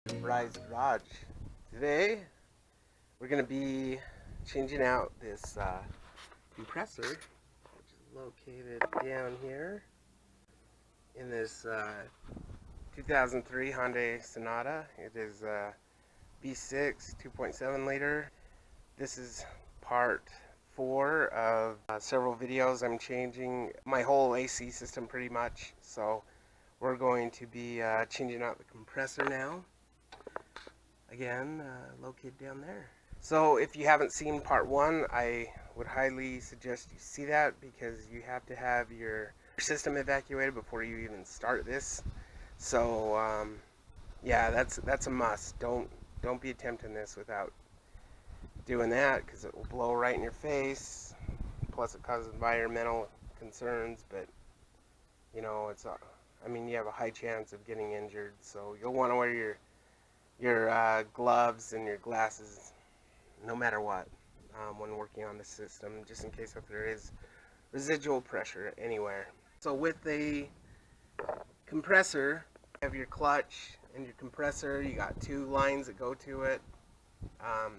BryzGarage. Today we're going to be changing out this compressor, which is located down here in this 2003 Hyundai Sonata. It is V6 2.7 liter. This is part 4 of several videos. I'm changing my whole AC system pretty much, so we're going to be changing out the compressor now. Again, located down there. So if you haven't seen part 1, I would highly suggest you see that, because you have to have your system evacuated before you even start this. So yeah, that's a must. Don't be attempting this without doing that, because it will blow right in your face. Plus it causes environmental concerns, but you know, I mean, you have a high chance of getting injured, so you'll want to wear your gloves and your glasses no matter what when working on the system, just in case if there is residual pressure anywhere. So with the compressor, you have your clutch and your compressor. You got 2 lines that go to it,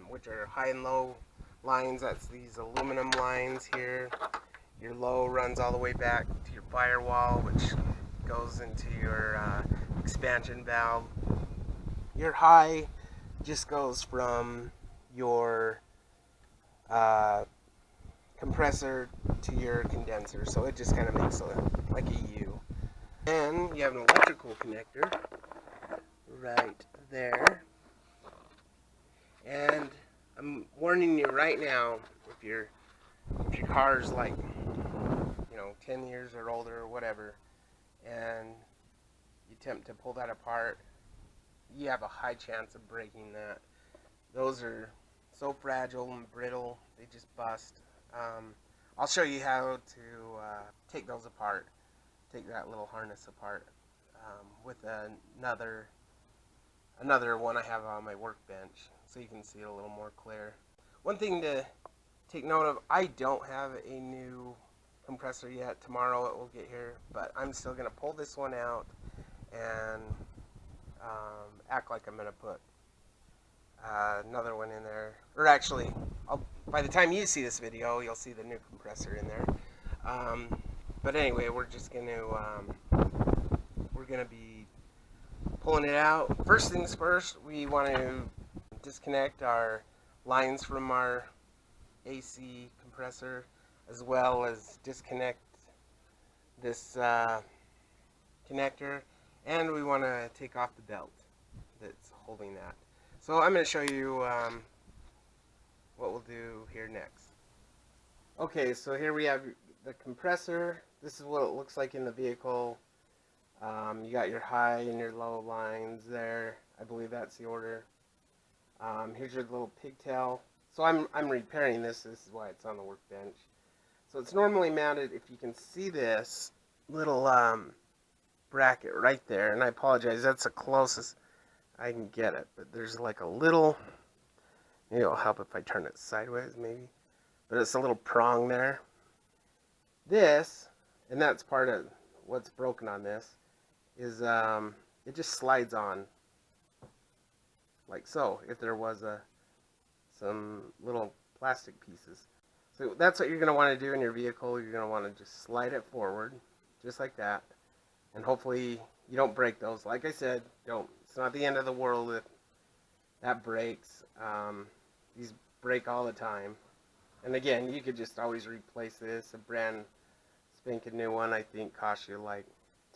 which are high and low lines. That's these aluminum lines here. Your low runs all the way back to your firewall, which goes into your expansion valve. Your high just goes from your compressor to your condenser, so it just kind of makes like a U. And you have an electrical connector right there. And I'm warning you right now, if your car's like 10 years or older or whatever, and you attempt to pull that apart, you have a high chance of breaking that. Those are so fragile and brittle, they just bust. I'll show you how to take those apart, take that little harness apart with another one I have on my workbench, so you can see it a little more clear. One thing to take note of, I don't have a new compressor yet. Tomorrow it will get here, but I'm still going to pull this one out and act like I'm going to put another one in there. Or actually, by the time you see this video, you'll see the new compressor in there. But anyway, we're gonna be pulling it out. First things first, we want to disconnect our lines from our AC compressor, as well as disconnect this connector, and we want to take off the belt that's holding that. So I'm going to show you what we'll do here next. Okay, so here we have the compressor. This is what it looks like in the vehicle. You got your high and your low lines there. I believe that's the order. Here's your little pigtail. So I'm repairing this. This is why it's on the workbench. So it's normally mounted, if you can see this little bracket right there. And I apologize, that's the closest I can get it. But there's like a little, maybe it'll help if I turn it sideways maybe. But it's a little prong there. This, and that's part of what's broken on this, is it just slides on like so, if there was some little plastic pieces. So that's what you're going to want to do in your vehicle. You're going to want to just slide it forward, just like that. And hopefully you don't break those. Like I said, it's not the end of the world if that breaks. These break all the time. And again, you could just always replace this. A brand spanking new one, I think, costs you like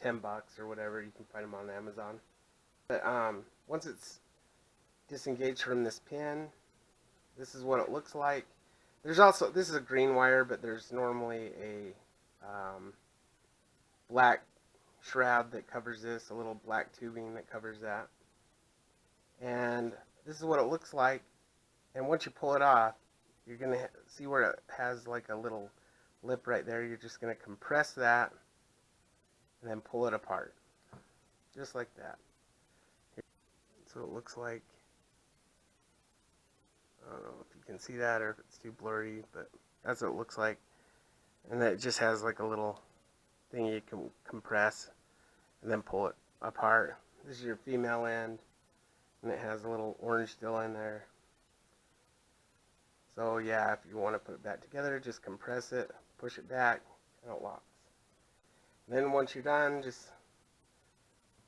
$10 or whatever. You can find them on Amazon. But once it's disengaged from this pin, this is what it looks like. There's also, this is a green wire, but there's normally a black shroud that covers this, a little black tubing that covers that. And this is what it looks like. And once you pull it off, you're going to see where it has like a little lip right there. You're just going to compress that and then pull it apart. Just like that. So it looks like, I don't know if you can see that or if it's too blurry, but that's what it looks like. And then it just has like a little thing you can compress and then pull it apart. This is your female end. and it has a little orange still in there. So yeah, if you want to put it back together, just compress it, push it back, and it locks. Then once you're done,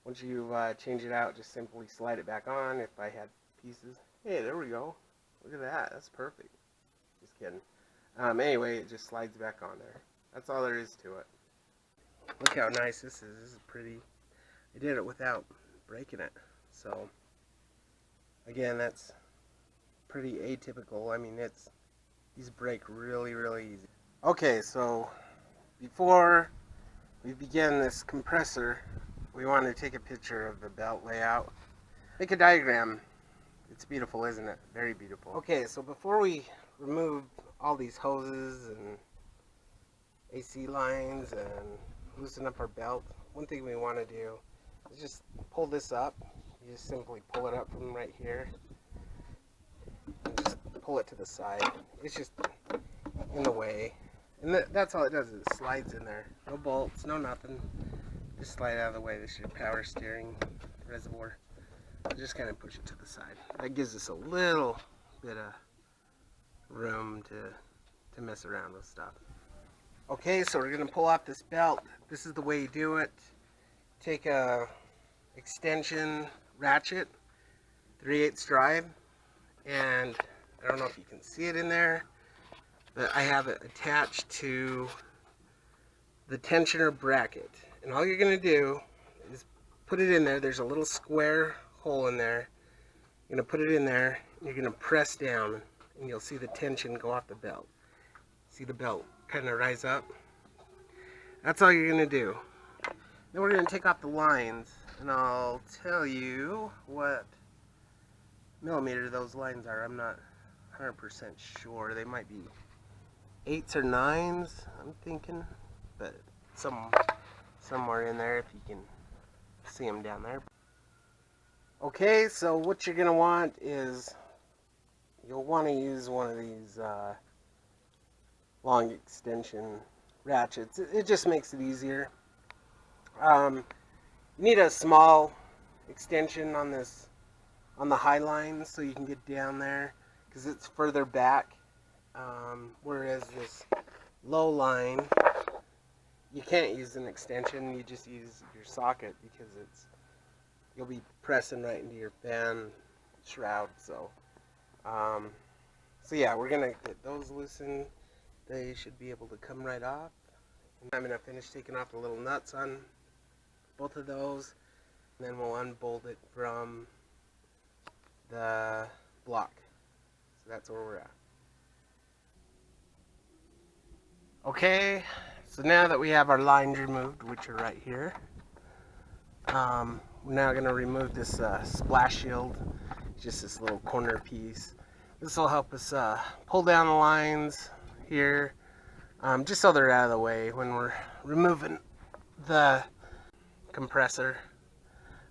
once you change it out, just simply slide it back on. If I had pieces, hey, there we go. Look at that, that's perfect. Just kidding. Anyway, it just slides back on there. That's all there is to it. Look how nice this is. This is pretty. I did it without breaking it. So, again, that's pretty atypical. I mean, these break really, really easy. Okay, so before we begin this compressor, we want to take a picture of the belt layout. Make a diagram. It's beautiful, isn't it? Very beautiful. Okay, so before we remove all these hoses and AC lines and loosen up our belt, one thing we want to do is just pull this up. You just simply pull it up from right here and just pull it to the side. It's just in the way, and that's all it does. It slides in there. No bolts, no nothing. Just slide out of the way. This is your power steering reservoir. Just kind of push it to the side. That gives us a little bit of room to mess around with stuff. Okay, so we're going to pull off this belt. This is the way you do it. Take a extension ratchet, 3/8 drive, and I don't know if you can see it in there, but I have it attached to the tensioner bracket. And all you're going to do is put it in there. There's a little square hole in there. You're going to put it in there, and you're going to press down, and you'll see the tension go off the belt. See the belt kind of rise up? That's all you're going to do. Then we're going to take off the lines, and I'll tell you what millimeter those lines are. I'm not 100% sure. They might be 8s or 9s, I'm thinking, but somewhere in there if you can see them down there. Okay, so what you're going to want is you'll want to use one of these long extension ratchets. It just makes it easier. You need a small extension on the high line so you can get down there because it's further back, whereas this low line you can't use an extension. You just use your socket because you'll be pressing right into your fan shroud. So yeah, we're gonna get those loosened. They should be able to come right off. I'm gonna finish taking off the little nuts on both of those, and then we'll unbolt it from the block. So that's where we're at. Okay, so now that we have our lines removed, which are right here, we're now going to remove this splash shield. It's just this little corner piece. This will help us pull down the lines here, just so they're out of the way when we're removing the compressor.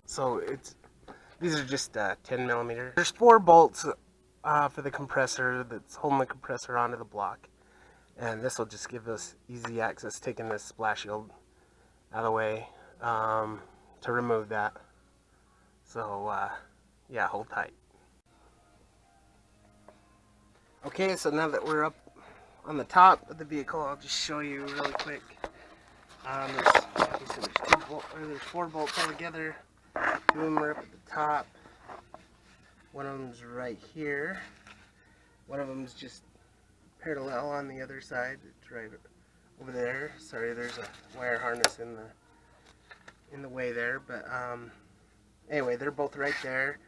So these are just 10 millimeter. There's 4 bolts for the compressor that's holding the compressor onto the block, and this will just give us easy access, taking this splash shield out of the way to remove that. So yeah, hold tight. Okay, so now that we're up on the top of the vehicle, I'll just show you really quick. There's 4 bolts altogether. 2 of them are up at the top. One of them's right here. One of them's just parallel on the other side. It's right over there. Sorry, there's a wire harness in the way there, but anyway, they're both right there.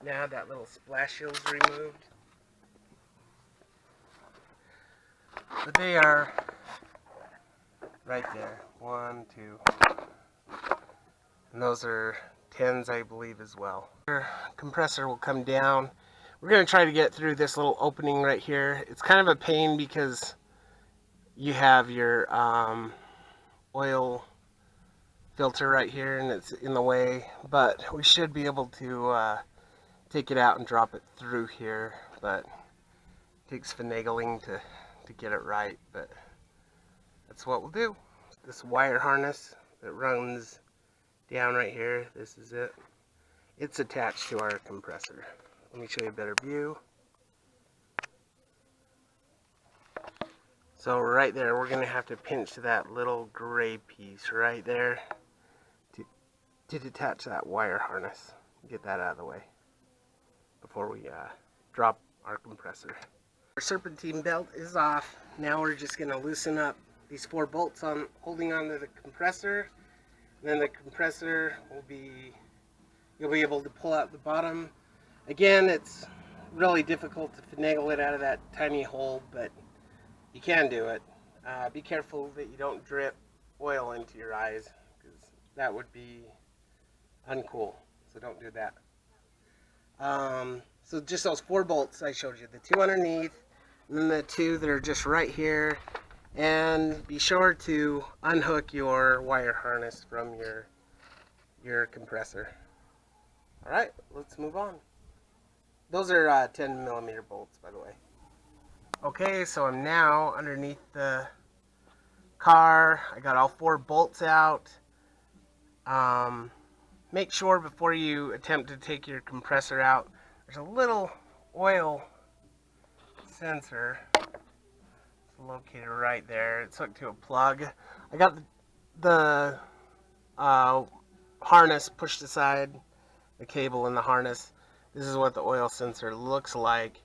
Now that little splash shield's removed, but they are right there. 1, 2, and those are 10s, I believe, as well. Your compressor will come down. We're going to try to get through this little opening right here. It's kind of a pain because you have your oil filter right here and it's in the way, but we should be able to take it out and drop it through here, but it takes finagling to get it right, but that's what we'll do. This wire harness that runs down right here, this is it. it's attached to our compressor. Let me show you a better view. So right there, we're going to have to pinch that little gray piece right there to detach that wire harness. Get that out of the way before we drop our compressor. Our serpentine belt is off. Now we're just going to loosen up these 4 bolts holding onto the compressor. And then the compressor you'll be able to pull out the bottom. Again, it's really difficult to finagle it out of that tiny hole, but you can do it. Be careful that you don't drip oil into your eyes, because that would be uncool. So don't do that. So just those 4 bolts I showed you, the 2 underneath, and then the 2 that are just right here. And be sure to unhook your wire harness from your compressor. All right, let's move on. Those are 10mm bolts, by the way. Okay, so I'm now underneath the car. I got all 4 bolts out. Make sure before you attempt to take your compressor out, there's a little oil sensor. It's located right there. It's hooked to a plug. I got the harness pushed aside, the cable in the harness. This is what the oil sensor looks like.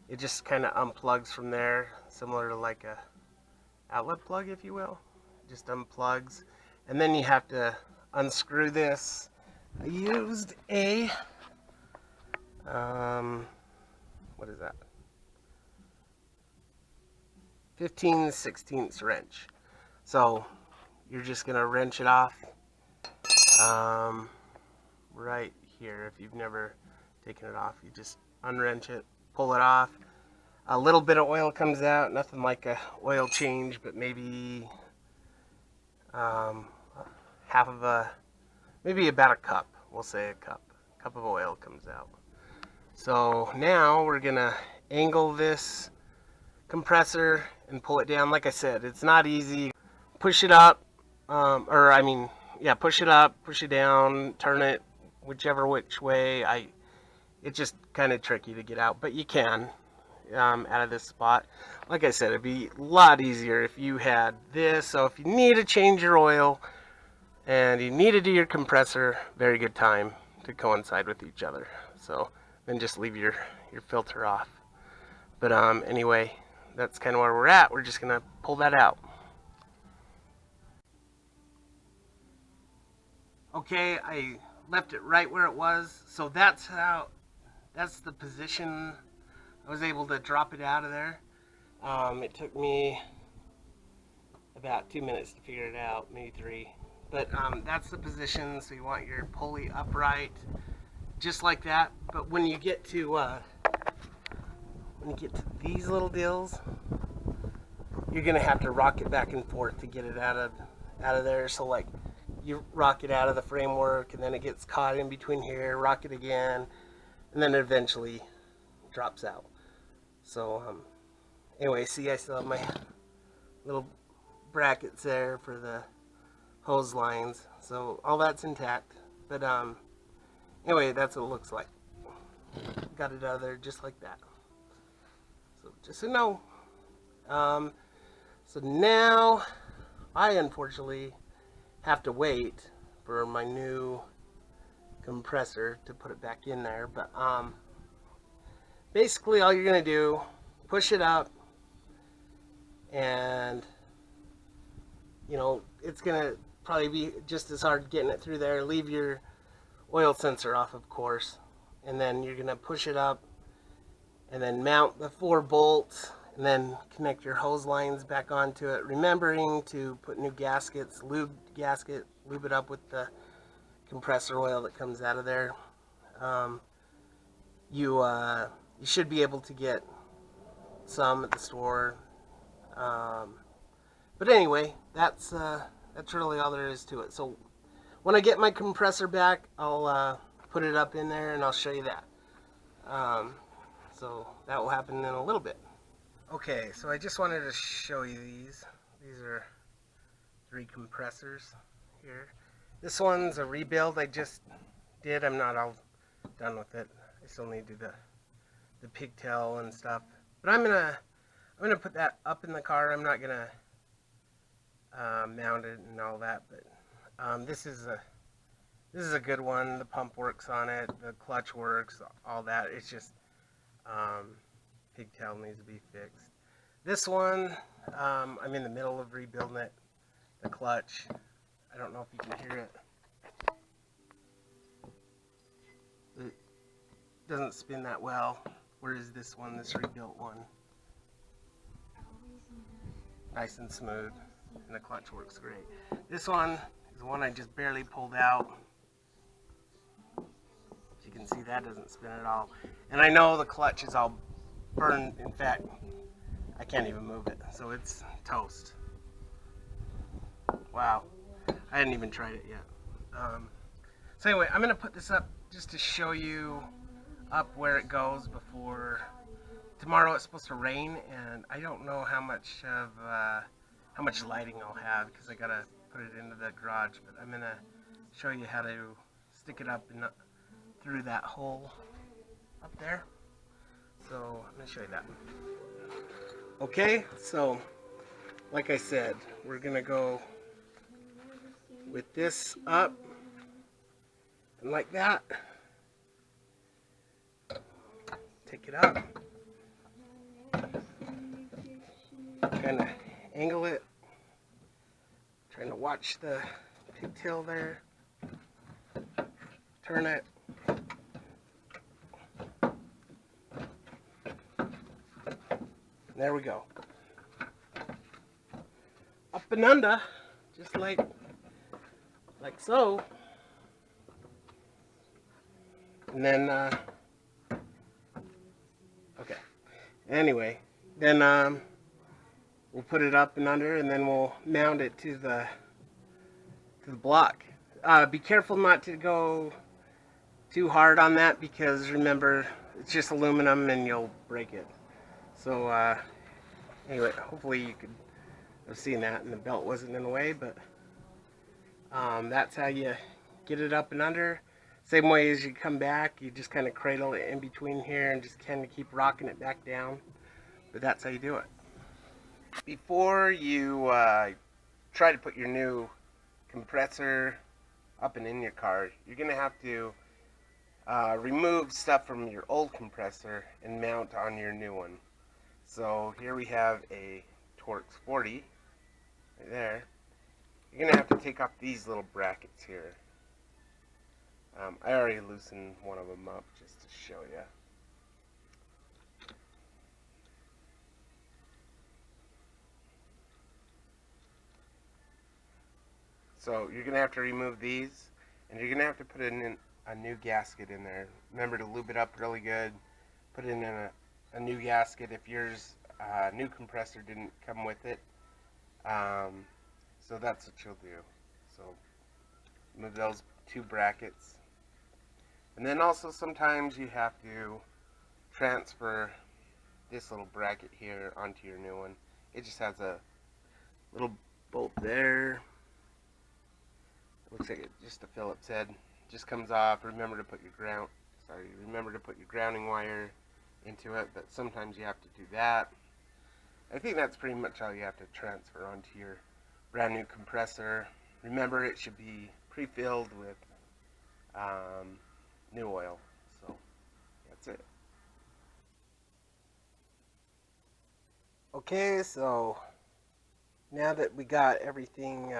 It just kind of unplugs from there, similar to like a outlet plug, if you will. It just unplugs, and then you have to unscrew this. I used a what is that? 15/16 wrench. So you're just gonna wrench it off right here. If you've never taken it off, you just unwrench it, pull it off. A little bit of oil comes out, nothing like a oil change, but maybe half of maybe about a cup. We'll say a cup of oil comes out. So now we're gonna angle this compressor and pull it down. Like I said, it's not easy. Push it up, push it up, push it down, turn it which way. It's just kind of tricky to get out, but you can out of this spot. Like I said, it'd be a lot easier if you had this. So if you need to change your oil and you need to do your compressor, very good time to coincide with each other. So then just leave your filter off. But anyway, that's kind of where we're at. We're just gonna pull that out. Okay, I left it right where it was. So that's the position I was able to drop it out of there. It took me about 2 minutes to figure it out, maybe 3. But that's the position. So you want your pulley upright, just like that. But when you get to these little deals, you're gonna have to rock it back and forth to get it out of there. So like, you rock it out of the framework, and then it gets caught in between here. Rock it again, and then it eventually drops out. So anyway, see, I still have my little brackets there for the hose lines, so all that's intact. But anyway, that's what it looks like. Got it out of there just like that. So just so you know. So now I unfortunately have to wait for my new compressor to put it back in there. But basically all you're gonna do, push it up, and you know, it's gonna probably be just as hard getting it through there. Leave your oil sensor off, of course, and then you're gonna push it up and then mount the 4 bolts, and then connect your hose lines back onto it, remembering to put new gaskets, lube it up with the compressor oil that comes out of there. You should be able to get some at the store, but anyway, that's really all there is to it. So when I get my compressor back, I'll put it up in there and I'll show you that. So that will happen in a little bit. Okay, so I just wanted to show you these. These are 3 compressors here. This one's a rebuild I just did. I'm not all done with it. I still need to do the pigtail and stuff. But I'm gonna put that up in the car. I'm not gonna mount it and all that. But this is a good one. The pump works on it. The clutch works. All that. It's just pigtail needs to be fixed. This one, I'm in the middle of rebuilding it. The clutch. I don't know if you can hear it. It doesn't spin that well. Whereas this one, this rebuilt one, nice and smooth, and the clutch works great. This one is the one I just barely pulled out. As you can see, that doesn't spin at all. And I know the clutch is all burned. In fact, I can't even move it, so it's toast. Wow, I hadn't even tried it yet. So anyway, I'm gonna put this up just to show you up where it goes before tomorrow. It's supposed to rain, and I don't know how much lighting I'll have because I gotta put it into the garage. But I'm gonna show you how to stick it up and through that hole up there. So I'm gonna show you that. Okay, so like I said, we're gonna go with this up and like that. Take it up, kind of angle it, trying to watch the pigtail there, turn it, there we go, up and under, just like so, and then okay. Anyway, then we'll put it up and under, and then we'll mount it to the block. Be careful not to go too hard on that because remember it's just aluminum and you'll break it. So anyway, hopefully you could have seen that and the belt wasn't in the way, but that's how you get it up and under. Same way as you come back, you just kind of cradle it in between here and just kind of keep rocking it back down. But that's how you do it. Before you try to put your new compressor up and in your car, you're going to have to remove stuff from your old compressor and mount on your new one. So here we have a Thanx 40 right there. You're going to have to take off these little brackets here. I already loosened one of them up just to show you. So you're going to have to remove these, and you're going to have to put in a new gasket in there. Remember to lube it up really good. Put it in a new gasket if yours new compressor didn't come with it. So that's what you'll do. So move those two brackets. And then also sometimes you have to transfer this little bracket here onto your new one. It just has a little bolt there. It looks like it just a Phillips head. Just comes off. Remember to put your grounding wire into it, but sometimes you have to do that. I think that's pretty much all you have to transfer onto your brand new compressor. Remember, it should be pre-filled with new oil. So that's it. Okay, so now that we got everything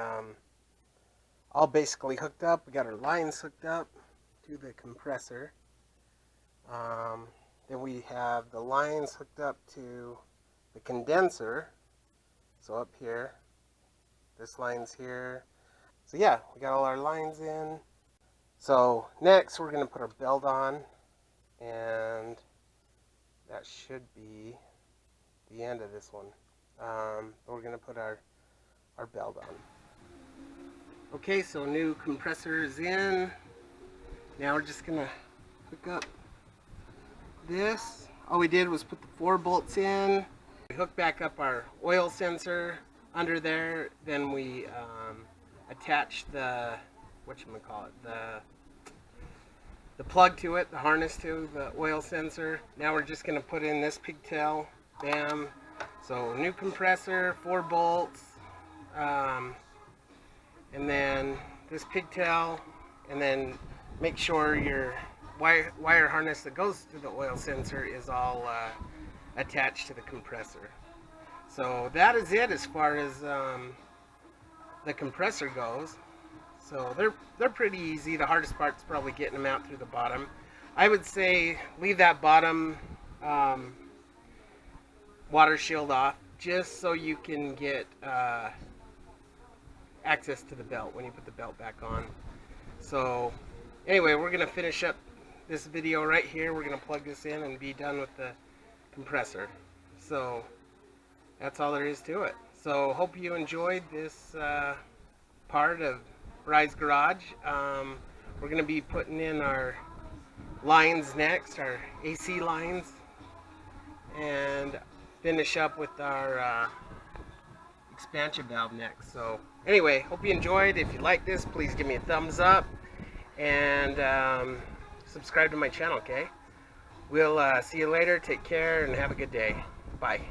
all basically hooked up, we got our lines hooked up to the compressor. Then we have the lines hooked up to the condenser. So up here, this line's here. So yeah, we got all our lines in. So next we're going to put our belt on, and that should be the end of this one. We're going to put our belt on. Okay, so new compressor is in. Now we're just going to hook up this. All we did was put the 4 bolts in. We hooked back up our oil sensor under there. Then we attached the, the the plug to it, the harness to the oil sensor. Now we're just going to put in this pigtail. Bam. So new compressor, 4 bolts, and then this pigtail, and then make sure your wire harness that goes to the oil sensor is all attached to the compressor. So that is it as far as the compressor goes. So they're pretty easy. The hardest part is probably getting them out through the bottom. I would say leave that bottom water shield off just so you can get access to the belt when you put the belt back on. So anyway, we're going to finish up this video right here. We're going to plug this in and be done with the compressor. So that's all there is to it. So hope you enjoyed this part of BryzGarage. We're going to be putting in our lines next, our AC lines, and finish up with our expansion valve next. So anyway, hope you enjoyed. If you like this, please give me a thumbs up and subscribe to my channel, okay? We'll see you later. Take care and have a good day. Bye.